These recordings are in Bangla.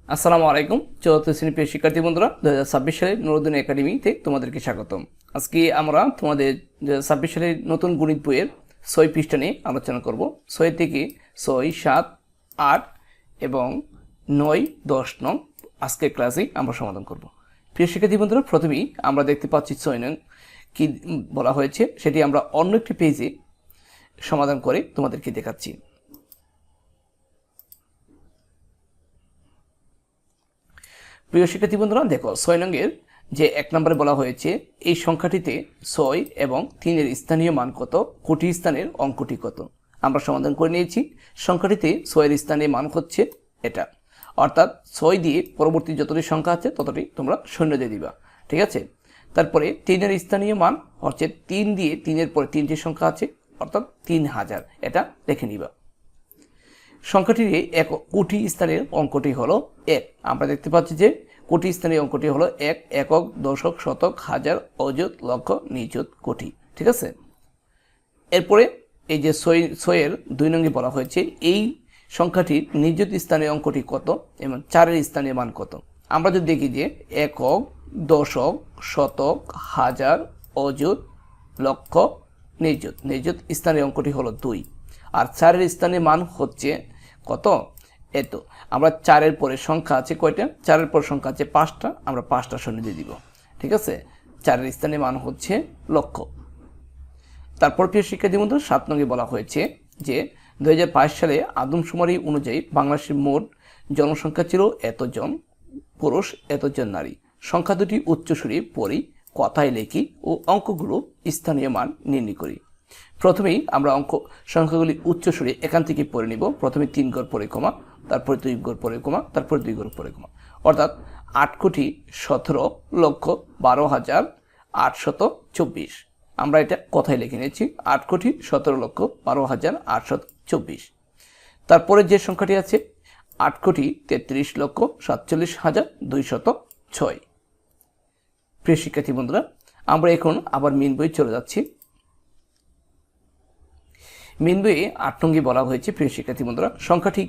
আসসালামু আলাইকুম। চতুর্থ শ্রেণী প্রিয় শিক্ষার্থী বন্ধুরা, 2026 সালের নুরুদ্দিন একাডেমিতে তোমাদেরকে স্বাগতম। আজকে আমরা তোমাদের 2026 সালের নতুন গণিত বইয়ের 6 পৃষ্ঠা নিয়ে আলোচনা করব। 6 থেকে 6, 7, 8 এবং 9, 10 নং আজকের ক্লাসে আমরা সমাধান করব। প্রিয় শিক্ষার্থী বন্ধুরা, প্রথমেই আমরা দেখতে পাচ্ছি 6 নং কি বলা হয়েছে সেটি আমরা অন্য একটি পেজে সমাধান করে তোমাদেরকে দেখাচ্ছি। প্রিয় শিক্ষার্থী বন্ধুরা, দেখো 6 নংয়ের যে 1 নম্বরে বলা হয়েছে এই সংখ্যাটিতে 6 এবং 3 এর স্থানীয় মান কত, কোটি স্থানের অঙ্কটি কত। আমরা সমাধান করে নিয়েছি। সংখ্যাটিতে 6 এর স্থানীয় মান হচ্ছে এটা, অর্থাৎ 6 দিয়ে পরবর্তী যতটি সংখ্যা আছে ততটি তোমরা শূন্য দিয়ে দিবা, ঠিক আছে। তারপরে 3 এর স্থানীয় মান হচ্ছে 3 দিয়ে 3 এর পরে 3টি সংখ্যা আছে, অর্থাৎ 3000, এটা লিখে নিবা। সংখ্যাটির কোটি স্থানের অঙ্কটি হলো 1। আমরা দেখতে পাচ্ছি যে কোটি স্থানীয় অঙ্কটি হলো 1, একক, দশক, শতক, হাজার, অযুত, লক্ষ, নিযুত, কোটি, ঠিক আছে। এরপরে এই যে 6 এর 2 নঙ্গে বলা হয়েছে এই সংখ্যাটির নিযুত স্থানীয় অঙ্কটি কত এবং 4 এর স্থানীয় মান কত। আমরা যদি দেখি যে একক, দশক, শতক, হাজার, অযুত, লক্ষ, নিযুত স্থানীয় অঙ্কটি হলো 2 আর 4 এর স্থানীয় মান হচ্ছে কত, এত। আমরা 4 এর পরে সংখ্যা আছে কয়টা, 4 এর পর সংখ্যা আছে 5টা, আমরা 5টা শূন্য দিয়ে দিব, ঠিক আছে। 4 এর স্থানীয় মান হচ্ছে লক্ষ। তারপর প্রিয় শিক্ষার্থী বন্ধু, 7 নঙ্গে বলা হয়েছে যে 2022 সালে আদমশুমারি অনুযায়ী বাংলাদেশের মোট জনসংখ্যা ছিল এতজন পুরুষ, এতজন নারী। সংখ্যা দুটি উচ্চস্বরে পড়ি, কথায় লেখি ও অঙ্কগুলো স্থানীয় মান নির্ণয় করি। প্রথমেই আমরা সংখ্যাগুলি উচ্চস্বরে এখান থেকে পড়ে নিব। প্রথমে 3 ঘর পরে কমা, তারপরে 2 ঘর পরে কমা, তারপরে 2 ঘর পরে কমা, অর্থাৎ 8,17,12,824। আমরা এটা কথায় লিখে নিয়েছি, 8,17,12,824। তারপরে যে সংখ্যাটি আছে 8,33,47,206। প্রিয় শিক্ষার্থী বন্ধুরা, আমরা এখন আবার মিন বই চলে যাচ্ছি। মিন বইয়ে 8 নঙ্গে বলা হয়েছে প্রিয় শিক্ষার্থী বন্ধুরা, সংখ্যাটি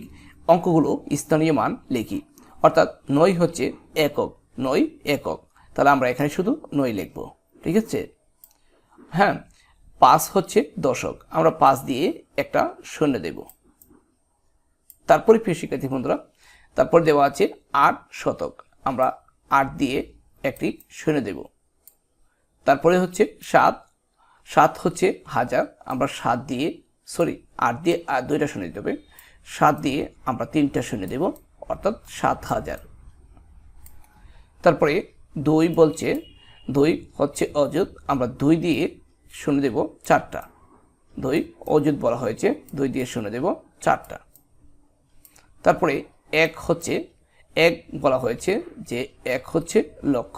অঙ্কগুলো স্থানীয় মান লিখি, অর্থাৎ 9 হচ্ছে একক, 9 একক, তাহলে আমরা এখানে শুধু 9 লিখব, ঠিক আছে। হ্যাঁ, 5 হচ্ছে দশক, আমরা 5 দিয়ে একটা শূন্য দেব। তারপরে প্রিয় শিক্ষার্থী বন্ধুরা, তারপর দেওয়া আছে 8 শতক, আমরা 8 দিয়ে একটি শূন্য দেব। তারপরে হচ্ছে 7 হচ্ছে হাজার, আমরা 8 দিয়ে 2টা শূন্য দিতে হবে, 7 দিয়ে আমরা 3টা শূন্য দেব, অর্থাৎ 7000। তারপরে 2 বলছে 2 হচ্ছে অযুত, আমরা 2 দিয়ে শূন্য দেব 4টা, 2 অযুত বলা হয়েছে, 2 দিয়ে শূন্য দেব 4টা। তারপরে 1 হচ্ছে 1 বলা হয়েছে যে 1 হচ্ছে লক্ষ,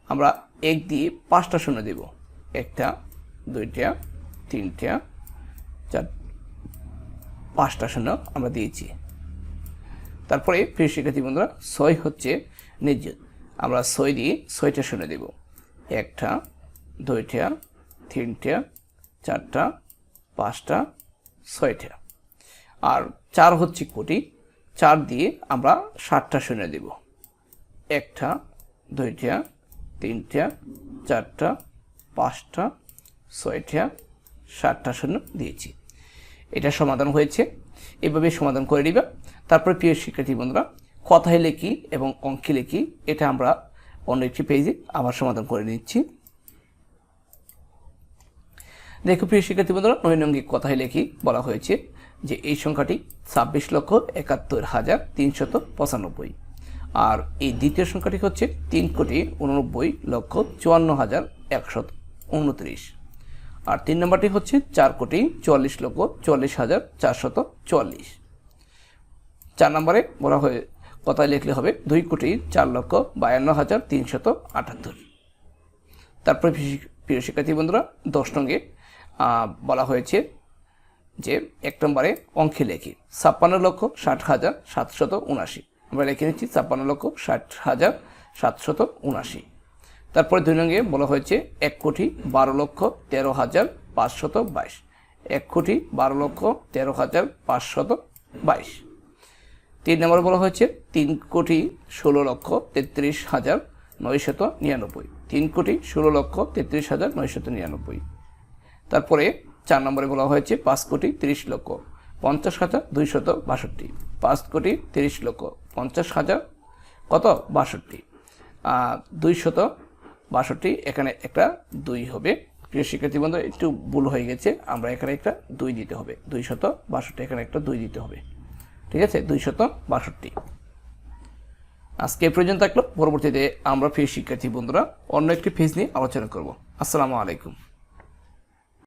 আমরা 1 দিয়ে 5টা শূন্য দেব, 1টা, 2টা, 3টা, 4, 5টা শূন্য আমরা দিয়েছি। তারপরে প্রিয় শিক্ষার্থী বন্ধুরা, 6 হচ্ছে নিযুত, আমরা 6 দিয়ে 6টা শূন্য দেব, 1টা, 2টা, 3টা, 4টা, 5টা, 6টা। আর 4 হচ্ছে কোটি, 4 দিয়ে আমরা 60টা শূন্য দেব, 1টা, 2টা, 3টা, 4টা, 5টা, 6টা, 60টা শূন্য দিয়েছি। এটা সমাধান হয়েছে, এভাবে সমাধান করে নিবা। তারপরে প্রিয় শিক্ষার্থী বন্ধুরা, কথায় লিখি এবং অঙ্কে লিখি, এটা আমরা অন্য একটি পেজে আবার সমাধান করে নিচ্ছি। দেখো প্রিয় শিক্ষার্থী বন্ধুরা, 9 নঙ্গে কথায় লিখি বলা হয়েছে যে এই সংখ্যাটি 26,71,395, আর এই দ্বিতীয় সংখ্যাটি হচ্ছে 3,89,54,129, আর 3 নম্বরটি হচ্ছে 4,44,44,444। 4 নম্বরে বলা হয়ে কথায় লিখলে হবে 2,04,52,378। তারপরে প্রিয় শিক্ষার্থী বন্ধুরা, 10 নঙ্গে বলা হয়েছে যে 1 নম্বরে অঙ্কে লেখি 56,60,779, আমরা লিখে নিচ্ছি 56,60,779। তারপরে 2 নঙ্গে বলা হয়েছে 1,12,13,522, 1,12,13,522। 3 নম্বরে বলা হয়েছে 3,16,33,999। 3,16,33,999। তারপরে 4 নম্বরে বলা হয়েছে 5,30,50,262। 5,30,50,000 কত 62, 262, এখানে একটা 2 হবে। প্রিয় শিক্ষার্থী বন্ধু, একটু ভুল হয়ে গেছে, আমরা এখানে একটা 2 দিতে হবে, 262, এখানে একটা 2 দিতে হবে, ঠিক আছে, 262। আজকে এই পর্যন্ত থাকলো। পরবর্তীতে আমরা প্রিয় শিক্ষার্থী বন্ধুরা অন্য একটি পেজ নিয়ে আলোচনা করব। আসসালামু আলাইকুম।